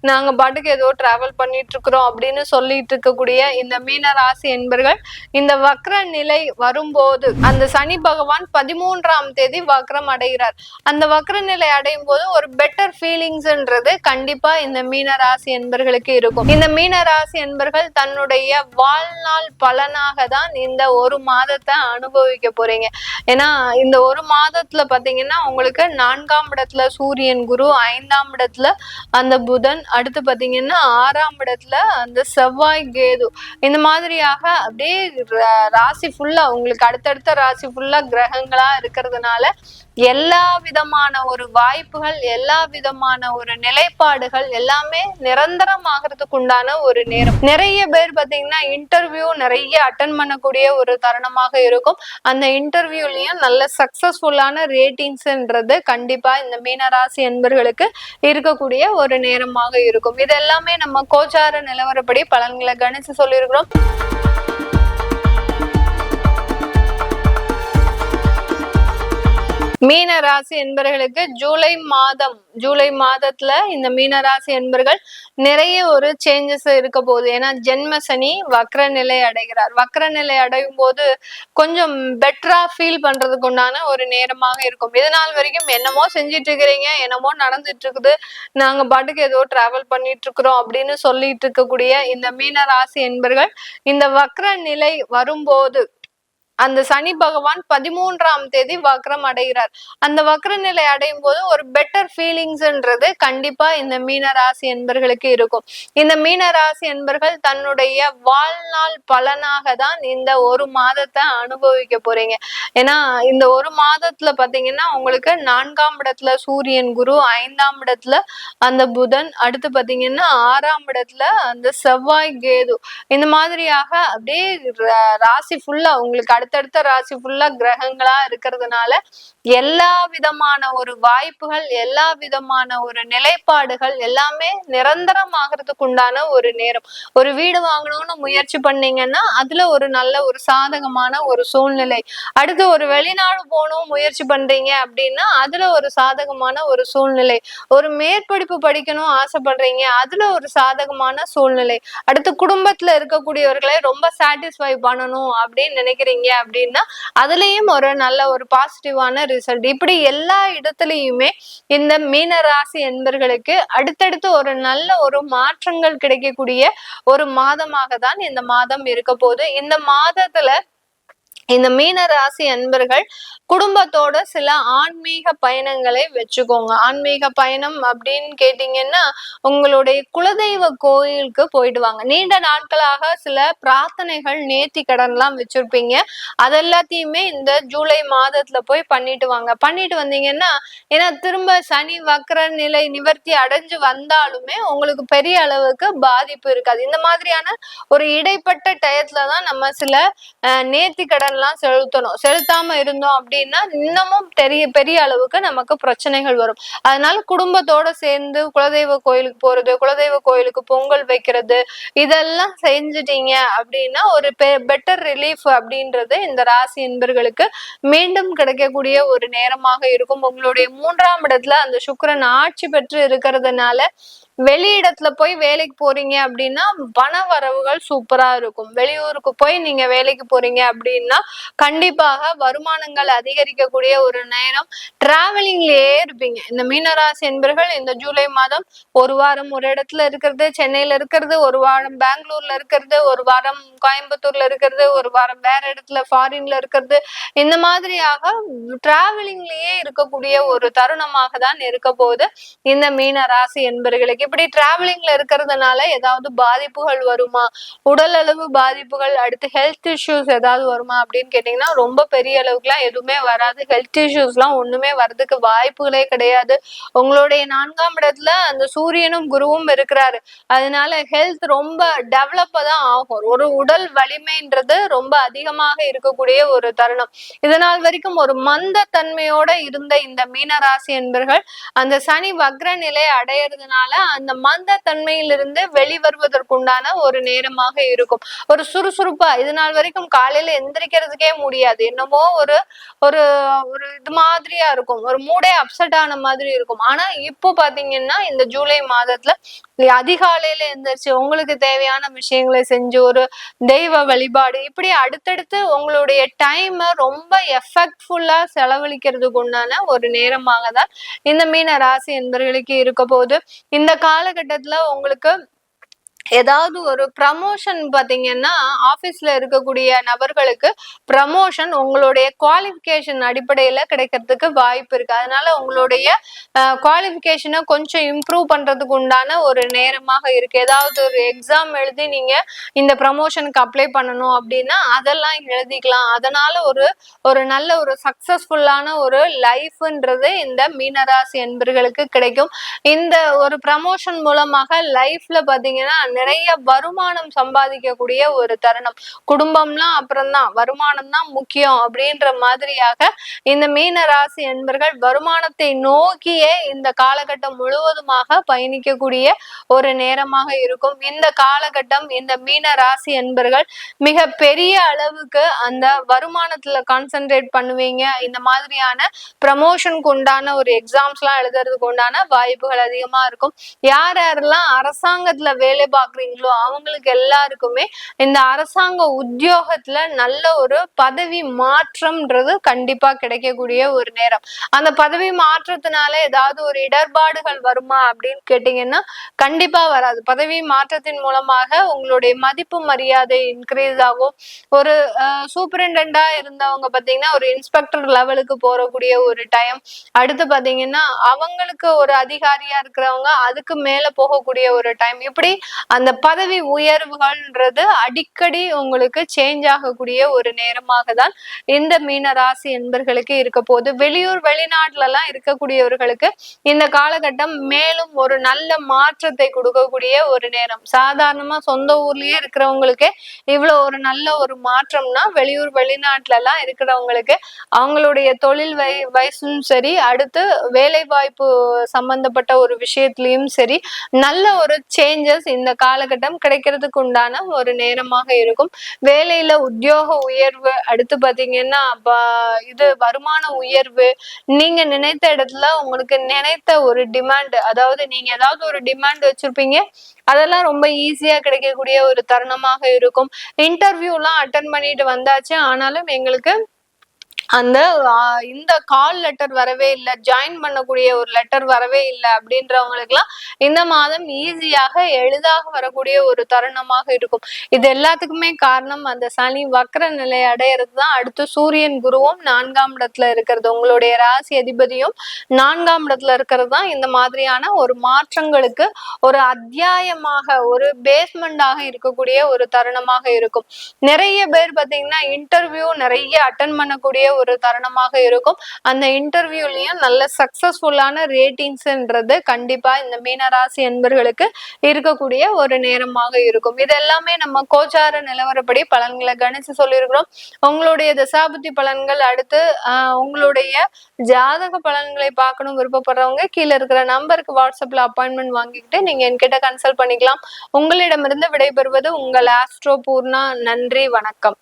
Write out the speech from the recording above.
நாங்க பாட்டுக்கு ஏதோ டிராவல் பண்ணிட்டு இருக்கிறோம் அப்படின்னு சொல்லிட்டு இருக்கக்கூடிய இந்த மீன ராசி என்பர்கள் இந்த வக்ர நிலை வரும்போது அந்த சனி பகவான் 13ஆம் தேதி வக்ரம் அடைகிறார். அந்த வக்ர நிலை அடையும் போது ஒரு பெட்டர் ஃபீலிங்ஸ்ன்றது கண்டிப்பா இந்த மீன ராசி என்பர்களுக்கு இருக்கும். இந்த மீன ராசி என்பர்கள் தன்னுடைய வாழ்நாள் பலனாக தான் இந்த ஒரு மாதத்தை அனுபவிக்க போறீங்க. ஏன்னா இந்த ஒரு மாதத்துல பாத்தீங்கன்னா உங்களுக்கு 4ஆம் இடத்துல சூரியன் குரு, 5ஆம் இடத்துல அந்த புதன், அடுத்து பாத்தீங்கன்னா 6ஆம் இடத்துல அந்த செவ்வாய் கேது, இந்த மாதிரியாக அப்படியே ராசி ஃபுல்லா உங்களுக்கு அடுத்தடுத்த ராசி ஃபுல்லா கிரகங்களா இருக்கிறதுனால எல்லா விதமான ஒரு வாய்ப்புகள், எல்லா விதமான ஒரு நிலைப்பாடுகள் எல்லாமே நிரந்தரமாகறதுக்கு உண்டான ஒரு நேரம். நிறைய பேர் பாத்தீங்கன்னா இன்டர்வியூ நிறைய அட்டன் பண்ணக்கூடிய ஒரு தருணமாக இருக்கும். அந்த இன்டர்வியூலயும் நல்ல சக்சஸ்ஃபுல்லான ரேட்டிங்ஸ்ன்றது கண்டிப்பா இந்த மீனராசி என்பர்களுக்கு இருக்கக்கூடிய ஒரு நேரமாக இருக்கும். இது எல்லாமே நம்ம கோச்சார நிலவரப்படி பலன்களை கணிச்சு சொல்லியிருக்கிறோம். மீன ராசி என்பர்களுக்கு ஜூலை மாதத்துல இந்த மீன ராசி என்பர்கள் நிறைய ஒரு சேஞ்சஸ் இருக்க போகுது. ஏன்னா ஜென்ம சனி வக்ர நிலை அடைகிறார். வக்ர நிலை அடையும் போது கொஞ்சம் பெட்டரா ஃபீல் பண்றதுக்கு உண்டான ஒரு நேரமாக இருக்கும். இது நாள் வரைக்கும் என்னமோ செஞ்சிட்டு இருக்கிறீங்க, என்னமோ நடந்துட்டு இருக்குது, நாங்க பாட்டுக்கு ஏதோ டிராவல் பண்ணிட்டு இருக்கிறோம் அப்படின்னு சொல்லிட்டு இருக்கக்கூடிய இந்த மீன ராசி என்பர்கள் இந்த வக்ர நிலை வரும்போது அந்த சனி பகவான் 13ஆம் தேதி வக்ரம் அடைகிறார். அந்த வக்ர நிலை அடையும் போது ஒரு பெட்டர் ஃபீலிங்ஸ்ன்றது கண்டிப்பா இந்த மீன ராசி என்பர்களுக்கு இருக்கும். இந்த மீன ராசி என்பர்கள் தன்னுடைய வாழ்நாள் பலனாக தான் இந்த ஒரு மாதத்தை அனுபவிக்க போறீங்க. ஏன்னா இந்த ஒரு மாதத்துல பாத்தீங்கன்னா உங்களுக்கு 4ஆம் இடத்துல சூரியன் குரு, 5ஆம் இடத்துல அந்த புதன், அடுத்து பாத்தீங்கன்னா 6ஆம் இடத்துல அந்த செவ்வாய் கேது, இந்த மாதிரியாக அப்படியே ராசி ஃபுல்லா உங்களுக்கு அடுத்தடுத்த ராசி ஃபுல்லா கிரகங்களா இருக்கிறதுனால எல்லா விதமான ஒரு வாய்ப்புகள், எல்லா விதமான ஒரு நிலைப்பாடுகள் எல்லாமே நிரந்தரமாகறதுக்கு உண்டான ஒரு நேரம். ஒரு வீடு வாங்கணும்னு முயற்சி பண்ணீங்கன்னா அதுல ஒரு நல்ல ஒரு சாதகமான ஒரு சூழ்நிலை. அடுத்து ஒரு வெளிநாடு போகணும் முயற்சி பண்றீங்க அப்படின்னா அதுல ஒரு சாதகமான ஒரு சூழ்நிலை. ஒரு மேற்படிப்பு படிக்கணும் ஆசைப்படுறீங்க, அதுல ஒரு சாதகமான சூழ்நிலை. அடுத்து குடும்பத்துல இருக்கக்கூடியவர்களை ரொம்ப சாட்டிஸ்ஃபை பண்ணணும் அப்படின்னு நினைக்கிறீங்க அப்படின்னா அதுலயும் ஒரு நல்ல ஒரு பாசிட்டிவான ரிசல்ட். இப்படி எல்லா இடத்துலயுமே இந்த மீன ராசி என்பர்களுக்கு அடுத்தடுத்து ஒரு நல்ல ஒரு மாற்றங்கள் கிடைக்கக்கூடிய ஒரு மாதமாக தான் இந்த மாதம் இருக்க போகுது. இந்த மாதத்துல இந்த மீன ராசி அன்பர்கள் குடும்பத்தோட சில ஆன்மீக பயணங்களை வச்சுக்கோங்க. ஆன்மீக பயணம் அப்படின்னு கேட்டீங்கன்னா உங்களுடைய குலதெய்வ கோயிலுக்கு போயிட்டு வாங்க. நீண்ட நாட்களாக சில பிரார்த்தனைகள், நேர்த்தி கடன்லாம் வச்சிருப்பீங்க, அதெல்லாத்தையுமே இந்த ஜூலை மாதத்துல போய் பண்ணிட்டு வாங்க. பண்ணிட்டு வந்தீங்கன்னா ஏன்னா திரும்ப சனி வக்ர நிலை நிவர்த்தி அடைஞ்சு வந்தாலுமே உங்களுக்கு பெரிய அளவுக்கு பாதிப்பு இருக்காது. இந்த மாதிரியான ஒரு இடைப்பட்ட டயத்துலதான் நம்ம சில நேர்த்தி கடன் எல்லாம் செலுத்தாம இருந்தோம் அப்படின்னா இன்னமும் பெரிய அளவுக்கு நமக்கு பிரச்சனைகள் வரும். அதனால குடும்பத்தோட சேர்ந்து குலதெய்வ கோயிலுக்கு போறது, குலதெய்வ கோயிலுக்கு பொங்கல் வைக்கிறது, இதெல்லாம் செஞ்சுட்டீங்க அப்படின்னா ஒரு பெட்டர் ரிலீஃப் அப்படின்றது இந்த ராசி என்பர்களுக்கு மீண்டும் கிடைக்கக்கூடிய ஒரு நேரமாக இருக்கும். உங்களுடைய 3ஆம் இடத்துல அந்த சுக்கிரன் ஆட்சி பெற்று இருக்கிறதுனால வெளியிடத்துல போய் வேலைக்கு போறீங்க அப்படின்னா பண வரவுகள் சூப்பரா இருக்கும். வெளியூருக்கு போய் நீங்க வேலைக்கு போறீங்க அப்படின்னா கண்டிப்பாக வருமானங்கள் அதிகரிக்கக்கூடிய ஒரு நேரம். டிராவலிங்லயே இருப்பீங்க. இந்த மீனராசி என்பர்கள் இந்த ஜூலை மாதம் ஒரு வாரம் ஒரு இடத்துல இருக்கிறது, சென்னையில இருக்கிறது, ஒரு வாரம் பெங்களூர்ல இருக்கிறது, ஒரு வாரம் கோயம்புத்தூர்ல இருக்கிறது, ஒரு வாரம் வேற இடத்துல ஃபாரின்ல இருக்கிறது, இந்த மாதிரியாக டிராவலிங்லயே இருக்கக்கூடிய ஒரு தருணமாக தான் இருக்க போது இந்த மீன ராசி என்பர்களுக்கு. இப்படி டிராவலிங்ல இருக்கிறதுனால ஏதாவது பாதிப்புகள் வருமா, உடல் அளவு பாதிப்புகள், அடுத்து ஹெல்த் இஷ்யூஸ் ஏதாவது வருமா அப்படின்னு கேட்டீங்கன்னா ரொம்ப பெரிய அளவுக்குலாம் எதுவுமே வராது. ஹெல்த் இஷ்யூஸ் எல்லாம் ஒண்ணுமே வர்றதுக்கு வாய்ப்புகளே கிடையாது. உங்களுடைய 4ஆம் இடத்துல அந்த சூரியனும் குருவும் இருக்கிறாரு. அதனால ஹெல்த் ரொம்ப டெவலப்பா தான் ஆகும். ஒரு உடல் வலிமைன்றது ரொம்ப அதிகமாக இருக்கக்கூடிய ஒரு தருணம். இதனால் வரைக்கும் ஒரு மந்த தன்மையோட இருந்த இந்த மீன ராசி என்பர்கள் அந்த சனி வக்ர நிலை அடையிறதுனால அந்த மந்த தன்மையிலிருந்து வெளிவருவதற்குண்டான ஒரு நேரமாக இருக்கும். ஒரு சுறுசுறுப்பா இது நாள் வரைக்கும் காலையில எந்திரிக்கிறதுக்கே முடியாது, என்னமோ ஒரு ஒரு ஒரு இது மாதிரியா இருக்கும், ஒரு மூடே அப்செட் ஆன மாதிரி இருக்கும். ஆனா இப்போ பாத்தீங்கன்னா இந்த ஜூலை மாதத்துல அதிகாலையில எந்திரிச்சு உங்களுக்கு தேவையான விஷயங்களை செஞ்சு ஒரு தெய்வ வழிபாடு இப்படி அடுத்தடுத்து உங்களுடைய டைம் ரொம்ப எஃபெக்ட்ஃபுல்லா செலவழிக்கிறதுக்கு உண்டான ஒரு நேரமாக தான் இந்த மீன ராசி என்பவர்களுக்கு இருக்க போது. இந்த காலகட்டத்துல உங்களுக்கு ஏதாவது ஒரு ப்ரமோஷன் பாத்தீங்கன்னா ஆபீஸ்ல இருக்கக்கூடிய நபர்களுக்கு ப்ரமோஷன் உங்களுடைய குவாலிஃபிகேஷன் அடிப்படையில கிடைக்கிறதுக்கு வாய்ப்பு இருக்கு. அதனால உங்களுடைய குவாலிஃபிகேஷனை கொஞ்சம் இம்ப்ரூவ் பண்றதுக்கு உண்டான ஒரு நேரமாக இருக்கு. ஏதாவது ஒரு எக்ஸாம் எழுதி நீங்க இந்த ப்ரமோஷனுக்கு அப்ளை பண்ணணும் அப்படின்னா அதெல்லாம் எழுதிக்கலாம். அதனால ஒரு நல்ல ஒரு சக்சஸ்ஃபுல்லான ஒரு லைஃப்ன்றது இந்த மீனராசி என்பர்களுக்கு கிடைக்கும். இந்த ஒரு ப்ரமோஷன் மூலமாக லைஃப்ல பாத்தீங்கன்னா நிறைய வருமானம் சம்பாதிக்கக்கூடிய ஒரு தருணம். குடும்பம்லாம் அப்புறம்தான், வருமானம் தான் முக்கியம் அப்படின்ற மாதிரியாக இந்த மீன ராசி என்பர்கள் வருமானத்தை நோக்கியே இந்த காலகட்டம் முழுவதுமாக பயணிக்கக்கூடிய ஒரு நேரமாக இருக்கும். இந்த காலகட்டம் இந்த மீன ராசி என்பர்கள் மிக பெரிய அளவுக்கு அந்த வருமானத்துல கான்சென்ட்ரேட் பண்ணுவீங்க. இந்த மாதிரியான ப்ரமோஷனுக்கு உண்டான ஒரு எக்ஸாம்ஸ் எல்லாம் எழுதுறதுக்கு உண்டான வாய்ப்புகள் அதிகமா இருக்கும். யார் யாரெல்லாம் அரசாங்கத்துல வேலை பாக்குறீங்களோ அவங்களுக்கு எல்லாருக்குமே இந்த அரசாங்க உத்தியோகத்துல நல்ல ஒரு பதவி மாற்றம்ன்றது கண்டிப்பா கிடைக்கக்கூடிய ஒரு நேரம். அந்த பதவி மாற்றத்தினால ஏதாவது ஒரு இடர்பாடுகள் வருமா அப்படின்னு கேட்டீங்கன்னா கண்டிப்பா வராது. பதவி மாற்றத்தின் மூலமாக உங்களுடைய மதிப்பு மரியாதை இன்க்ரீஸ் ஆகும். ஒரு சூப்பரிண்டெண்டா இருந்தவங்க பாத்தீங்கன்னா ஒரு இன்ஸ்பெக்டர் லெவலுக்கு போறக்கூடிய ஒரு டைம். அடுத்து பாத்தீங்கன்னா அவங்களுக்கு ஒரு அதிகாரியா இருக்கிறவங்க அதுக்கு மேல போகக்கூடிய ஒரு டைம். இப்படி அந்த பதவி உயர்வுகள்ன்றது அடிக்கடி உங்களுக்கு சேஞ்ச் ஆகக்கூடிய ஒரு நேரமாக தான் இந்த மீன ராசி என்பர்களுக்கு இருக்க போது. வெளியூர் வெளிநாட்டுல எல்லாம் இருக்கக்கூடியவர்களுக்கு இந்த காலகட்டம் மேலும் ஒரு நல்ல மாற்றத்தை கொடுக்கக்கூடிய ஒரு நேரம். சாதாரணமா சொந்த ஊர்லயே இருக்கிறவங்களுக்கு இவ்வளவு ஒரு நல்ல ஒரு மாற்றம்னா வெளியூர் வெளிநாட்டுல எல்லாம் இருக்கிறவங்களுக்கு அவங்களுடைய தொழில் வயசும் சரி, அடுத்து வேலை வாய்ப்பு சம்பந்தப்பட்ட ஒரு விஷயத்திலயும் சரி நல்ல ஒரு சேஞ்சஸ் இந்த காலகட்டம் கிடைக்கிறதுக்கு உண்டான ஒரு நேரமாக இருக்கும். வேலையில உத்தியோக உயர்வு, அடுத்து பாத்தீங்கன்னா இது வருமான உயர்வு, நீங்க நினைத்த இடத்துல உங்களுக்கு நினைத்த ஒரு டிமாண்ட், அதாவது நீங்க ஏதாவது ஒரு டிமாண்ட் வச்சிருப்பீங்க அதெல்லாம் ரொம்ப ஈஸியா கிடைக்கக்கூடிய ஒரு தருணமாக இருக்கும். இன்டர்வியூ எல்லாம் அட்டன் பண்ணிட்டு வந்தாச்சு, ஆனாலும் எங்களுக்கு அந்த இந்த கால் லெட்டர் வரவே இல்லை, ஜாயின் பண்ணக்கூடிய ஒரு லெட்டர் வரவே இல்லை அப்படின்றவங்களுக்கு எல்லாம் இந்த மாதம் ஈஸியாக எளிதாக வரக்கூடிய ஒரு தருணமாக இருக்கும். இது எல்லாத்துக்குமே காரணம் அந்த சனி வக்ர நிலை அடையிறது தான். அடுத்து சூரியன் குருவும் 4ஆம் இடத்துல இருக்கிறது, உங்களுடைய ராசி அதிபதியும் 4ஆம் இடத்துல இருக்கிறது தான் இந்த மாதிரியான ஒரு மாற்றங்களுக்கு ஒரு அத்தியாயமாக ஒரு பேஸ்மெண்டாக இருக்கக்கூடிய ஒரு தருணமாக இருக்கும். நிறைய பேர் பாத்தீங்கன்னா இன்டர்வியூ நிறைய அட்டன் பண்ணக்கூடிய ஒரு தருணமாக இருக்கும். அந்த இன்டர்வியூலயும் நல்ல சக்சஸ்ஃபுல்லான ரேட்டிங்ஸ்ன்றது கண்டிப்பா இந்த மீனராசி என்பர்களுக்கு இருக்கக்கூடிய ஒரு நேரமாக இருக்கும். இது எல்லாமே நம்ம கோச்சார நிலவரப்படி பலன்களை கணிச்சு சொல்லியிருக்கிறோம். உங்களுடைய தசாபுத்தி பலன்கள், அடுத்து உங்களுடைய ஜாதக பலன்களை பார்க்கணும் விருப்பப்படுறவங்க கீழே இருக்கிற நம்பருக்கு வாட்ஸ்அப்ல அப்பாயின்மெண்ட் வாங்கிக்கிட்டு நீங்க என்கிட்ட கன்சல்ட் பண்ணிக்கலாம். உங்களிடமிருந்து விடைபெறுவது உங்கள் ஆஸ்ட்ரோ பூர்ணா. நன்றி, வணக்கம்.